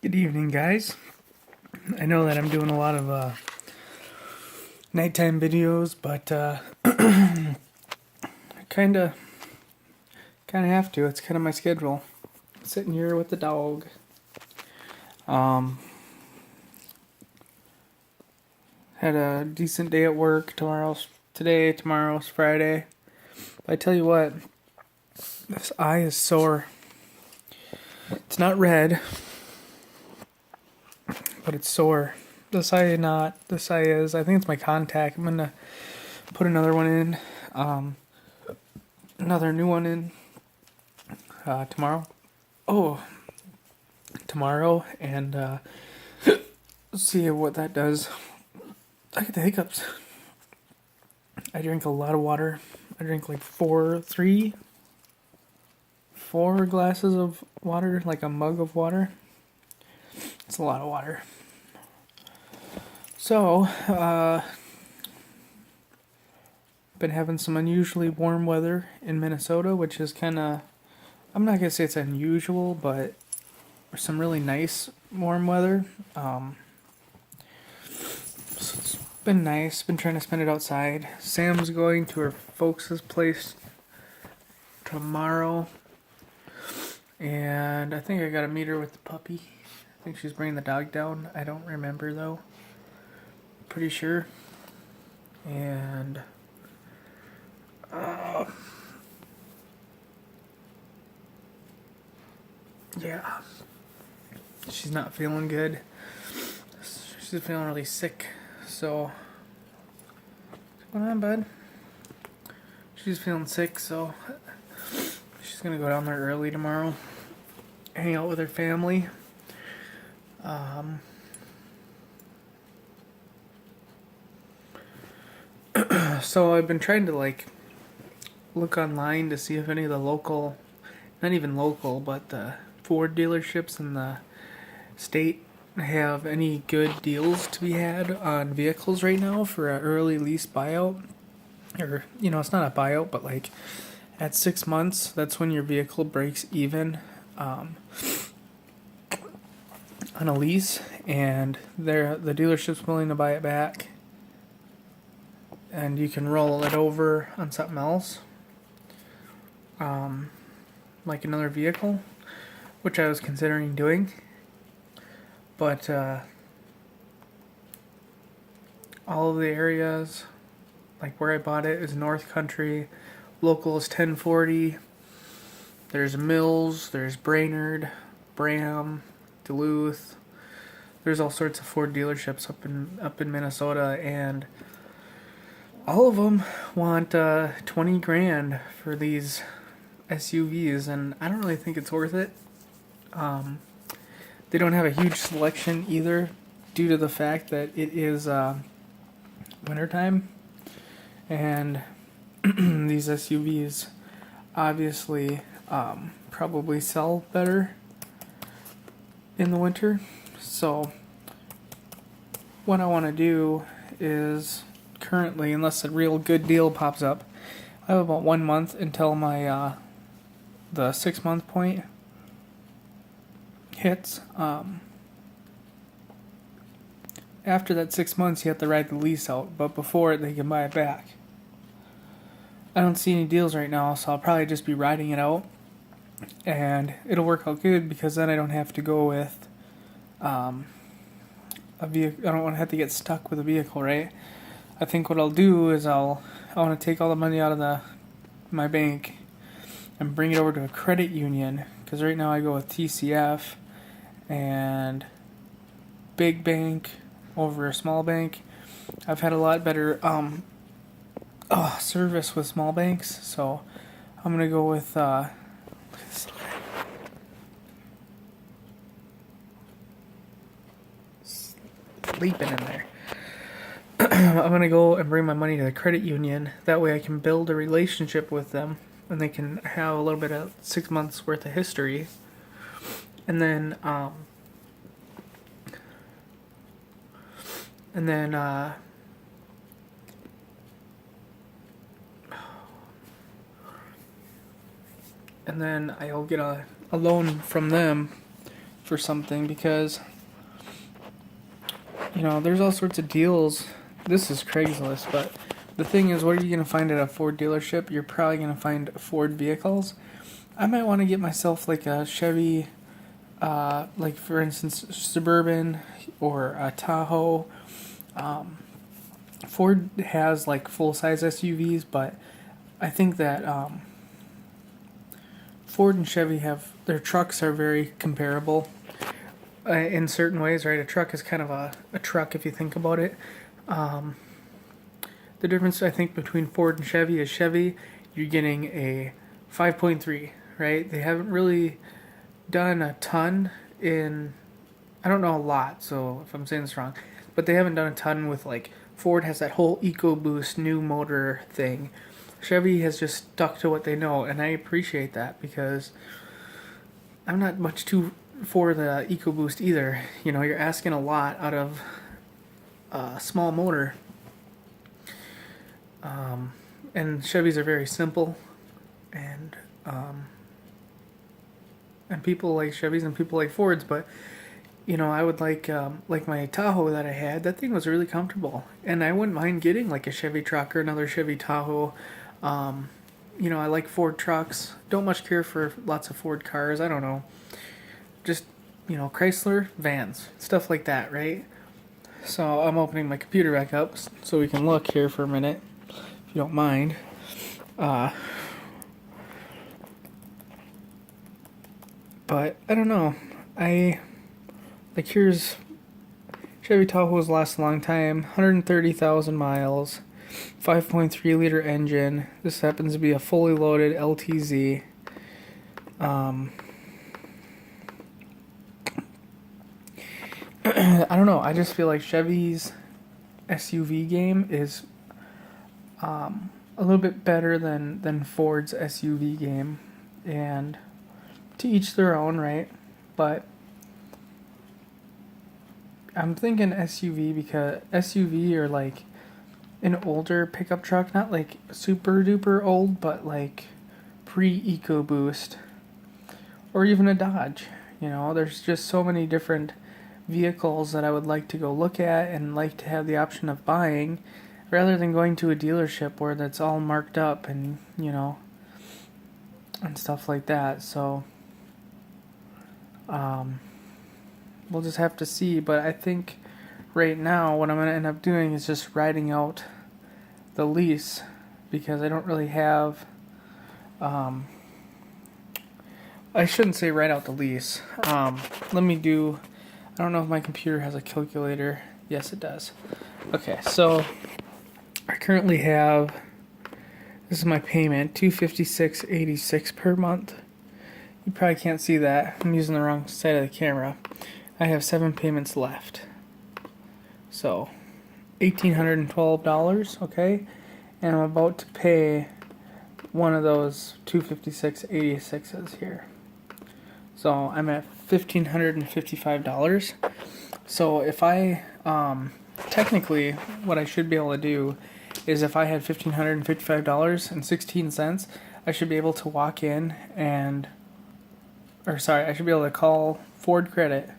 Good evening, guys. I know that I'm doing a lot of nighttime videos, but kind of have to. It's kind of my schedule. Sitting here with the dog. Had a decent day at work. Tomorrow's Friday. But I tell you what, this eye is sore. It's not red, but it's sore. This eye not. This eye is. I think it's my contact. I'm gonna put another one in. Another new one in tomorrow. Oh, tomorrow, and see what that does. I get the hiccups. I drink a lot of water. I drink like four glasses of water, like a mug of water. It's a lot of water. So, been having some unusually warm weather in Minnesota, which is kind of, I'm not gonna say it's unusual, but some really nice warm weather. So it's been nice. Been trying to spend it outside. Sam's going to her folks' place tomorrow, and I think I gotta meet her with the puppy. I think she's bringing the dog down. I don't remember though. Pretty sure. And yeah, she's not feeling good. She's feeling really sick. So, what's going on, bud? She's feeling sick, so she's gonna go down there early tomorrow, hang out with her family. So I've been trying to look online to see if any of the local, not even local, but the Ford dealerships in the state have any good deals to be had on vehicles right now for an early lease buyout. Or, it's not a buyout, but at 6 months, that's when your vehicle breaks even on a lease, and the dealership's willing to buy it back, and you can roll it over on something else, like another vehicle, which I was considering doing. But all of the areas, like where I bought it, is North Country. Local is 1040. There's Mills. There's Brainerd, Bram, Duluth. There's all sorts of Ford dealerships up in Minnesota, and all of them want 20 grand for these SUVs, and I don't really think it's worth it. They don't have a huge selection either, due to the fact that it is wintertime, and these SUVs obviously probably sell better in the winter. So what I want to do is, currently, unless a real good deal pops up, I have about 1 month until my the 6 month point hits. After that 6 months, you have to ride the lease out, but before it, they can buy it back. I don't see any deals right now, so I'll probably just be riding it out, and it'll work out good because then I don't have to go with a vehicle. I don't want to have to get stuck with a vehicle, right? I think what I'll do is I want to take all the money out of my bank and bring it over to a credit union, because right now I go with TCF and big bank over a small bank. I've had a lot better service with small banks, so I'm gonna go with sleeping in there. I'm gonna go and bring my money to the credit union. That way I can build a relationship with them, and they can have a little bit of 6 months worth of history, and then I'll get a loan from them for something because, there's all sorts of deals. This is Craigslist, but the thing is, what are you going to find at a Ford dealership? You're probably going to find Ford vehicles. I might want to get myself like a Chevy, like for instance, Suburban or a Tahoe. Ford has like full-size SUVs, but I think that Ford and Chevy their trucks are very comparable in certain ways, right? A truck is kind of a truck if you think about it. The difference I think between Ford and Chevy is Chevy, you're getting a 5.3, right? They haven't really done a ton I don't know a lot, so if I'm saying this wrong, but they haven't done a ton with like Ford has that whole EcoBoost new motor thing. Chevy has just stuck to what they know, and I appreciate that because I'm not much too for the EcoBoost either. You're asking a lot out of a small motor. And Chevys are very simple, and people like Chevys and people like Fords, but I would like my Tahoe that I had. That thing was really comfortable, and I wouldn't mind getting like a Chevy truck or another Chevy Tahoe. I like Ford trucks. Don't much care for lots of Ford cars. I don't know. Just Chrysler vans, stuff like that, right? So I'm opening my computer back up so we can look here for a minute, if you don't mind. But I don't know. Here's Chevy Tahoe's last a long time, 130,000 miles, 5.3 liter engine. This happens to be a fully loaded LTZ. I don't know. I just feel like Chevy's SUV game is a little bit better than Ford's SUV game, and to each their own, right? But I'm thinking SUV because SUV are like an older pickup truck, not like super duper old, but like pre-EcoBoost, or even a Dodge. There's just so many different vehicles that I would like to go look at and like to have the option of buying, rather than going to a dealership where that's all marked up and and stuff like that. So we'll just have to see, but I think right now what I'm going to end up doing is just riding out the lease because I don't really have I shouldn't say write out the lease. I don't know if my computer has a calculator. Yes, it does. Okay, so I currently have, this is my payment, $256.86 per month. You probably can't see that. I'm using the wrong side of the camera. I have 7 payments left. So, $1,812, okay? And I'm about to pay one of those $256.86s here. So, I'm at $1,555. So, if I, technically, what I should be able to do is if I had $1,555.16, I should be able to walk in and, I should be able to call Ford Credit,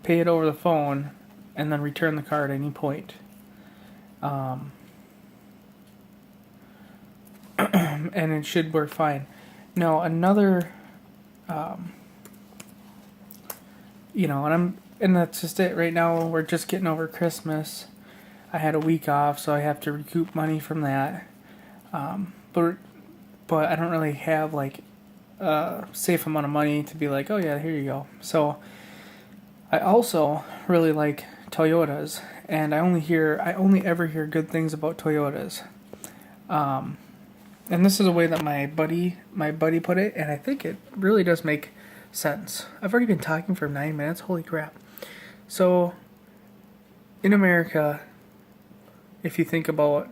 pay it over the phone, and then return the car at any point. And it should work fine. Now, another, and that's just it. Right now, we're just getting over Christmas. I had a week off, so I have to recoup money from that. But I don't really have like a safe amount of money to be like, oh yeah, here you go. So I also really like Toyotas, and I only ever hear good things about Toyotas. And this is a way that my buddy put it, and I think it really does make sense. I've already been talking for 9 minutes. Holy crap. So in America, if you think about,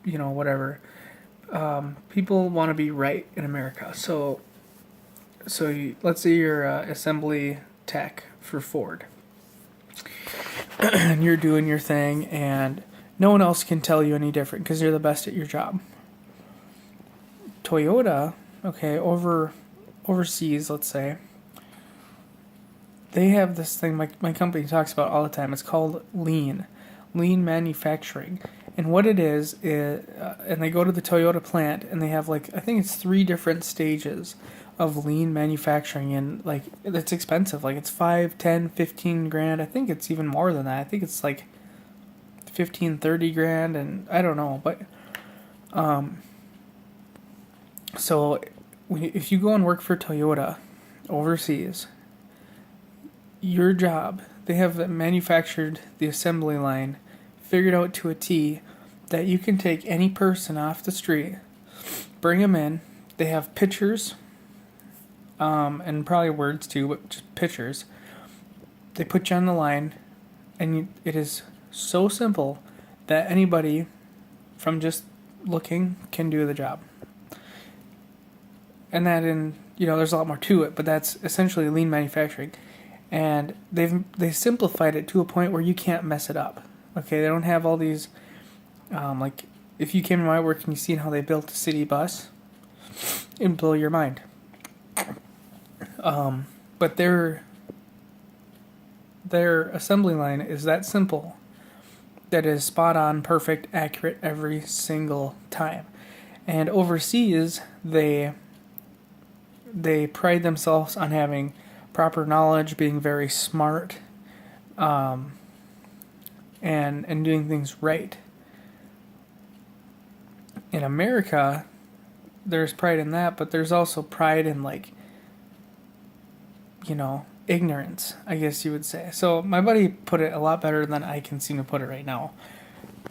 whatever, people want to be right in America. So let's say you're assembly tech for Ford, and you're doing your thing, and no one else can tell you any different because you're the best at your job. Toyota, okay, overseas, let's say, they have this thing my company talks about all the time. It's called lean manufacturing. And what it is, and they go to the Toyota plant and they have like, I think it's 3 different stages of lean manufacturing, and like it's expensive. Like it's 5, 10, 15 grand. I think it's even more than that. I think it's like 15, 30 grand, and I don't know. But so if you go and work for Toyota overseas, your job, they have manufactured the assembly line figured out to a T that you can take any person off the street, bring them in. They have pictures, and probably words too, but just pictures. They put you on the line, and it is so simple that anybody from just looking can do the job. And that there's a lot more to it, but that's essentially lean manufacturing. And they simplified it to a point where you can't mess it up. Okay, they don't have all these, like, if you came to my work and you seen how they built a city bus, it'd blow your mind. But their assembly line is that simple, that is spot on, perfect, accurate every single time. And overseas, they pride themselves on having proper knowledge, being very smart, and doing things right. In America, there's pride in that, but there's also pride in, like, ignorance, I guess you would say. So my buddy put it a lot better than I can seem to put it right now.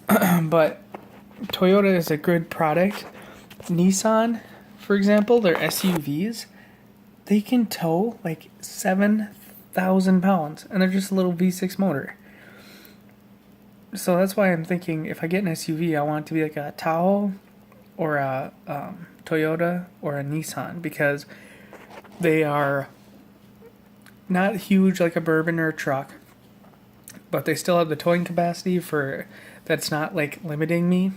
But Toyota is a good product. Nissan, for example, their SUVs, they can tow like 7,000 pounds, and they're just a little V6 motor. So that's why I'm thinking if I get an SUV, I want it to be like a Tahoe or a Toyota or a Nissan, because they are not huge like a Bourbon or a truck, but they still have the towing capacity for that's not like limiting me.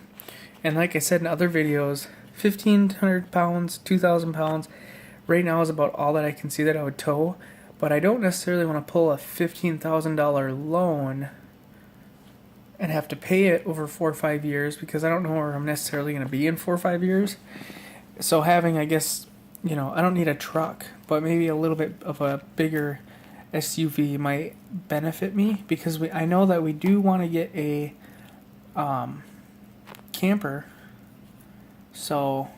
And like I said in other videos, 1,500 pounds, 2,000 pounds, right now is about all that I can see that I would tow. But I don't necessarily want to pull a $15,000 loan and have to pay it over 4 or 5 years, because I don't know where I'm necessarily going to be in 4 or 5 years. So having, I guess, I don't need a truck, but maybe a little bit of a bigger SUV might benefit me, because I know that we do want to get a camper. So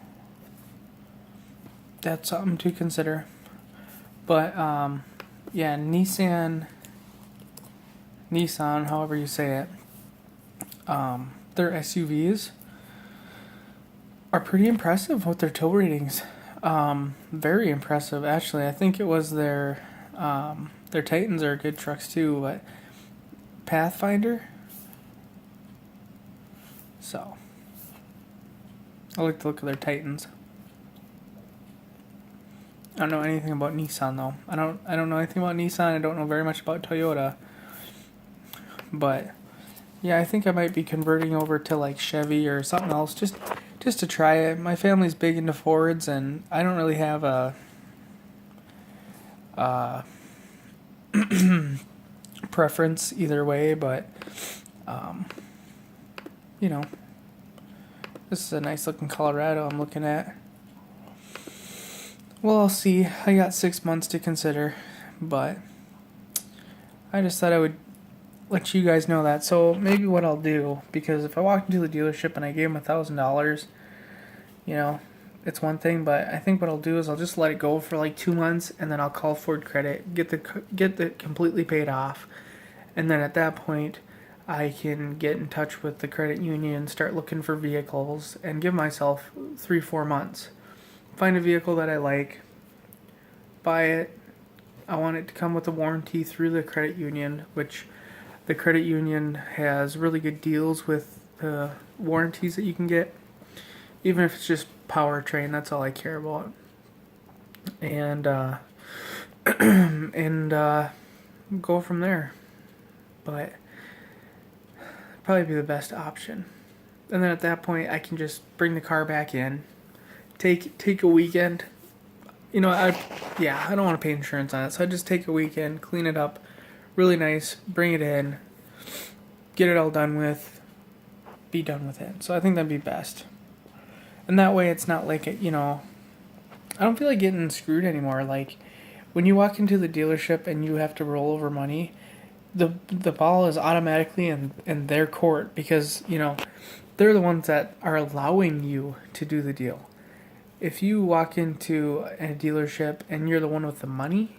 that's something to consider. But yeah, Nissan, however you say it, their SUVs are pretty impressive with their tow ratings. Very impressive, actually. I think it was their Titans are good trucks too, but Pathfinder. So I like the look of their Titans. I don't know anything about Nissan though. I don't know anything about Nissan. I don't know very much about Toyota. But yeah, I think I might be converting over to like Chevy or something else just to try it. My family's big into Fords, and I don't really have a preference either way, but this is a nice looking Colorado I'm looking at. Well, I'll see. I got 6 months to consider, but I just thought I would let you guys know that. So maybe what I'll do, because if I walked into the dealership and I gave them $1,000, it's one thing, but I think what I'll do is I'll just let it go for like 2 months, and then I'll call Ford Credit, get the completely paid off, and then at that point I can get in touch with the credit union, start looking for vehicles, and give myself 3-4 months. Find a vehicle that I like, buy it. I want it to come with a warranty through the credit union, which the credit union has really good deals with the warranties that you can get, even if it's just powertrain. That's all I care about. And go from there. But probably be the best option. And then at that point, I can just bring the car back in, take a weekend, I don't want to pay insurance on it, so I just take a weekend, clean it up, really nice, bring it in, get it all done with, be done with it. So I think that'd be best. And that way it's not like I don't feel like getting screwed anymore. Like when you walk into the dealership and you have to roll over money, the ball is automatically in their court because, they're the ones that are allowing you to do the deal. If you walk into a dealership and you're the one with the money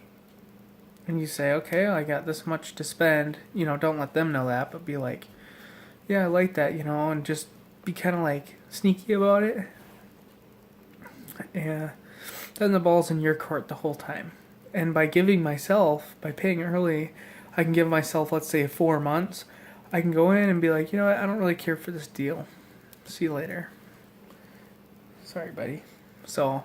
and you say, okay, I got this much to spend, don't let them know that, but be like, yeah, I like that, and just be kind of like sneaky about it. Yeah, then the ball's in your court the whole time. And by paying early, I can give myself, let's say, 4 months. I can go in and be like, I don't really care for this deal. See you later. Sorry, buddy. So,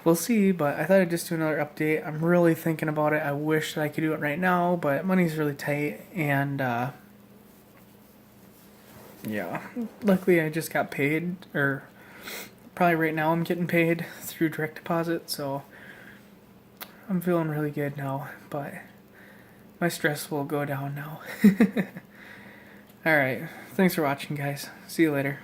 we'll see, but I thought I'd just do another update. I'm really thinking about it. I wish that I could do it right now, but money's really tight, and, yeah. Luckily, I just got paid, or probably right now I'm getting paid through direct deposit, so I'm feeling really good now, but my stress will go down now. Alright, thanks for watching, guys. See you later.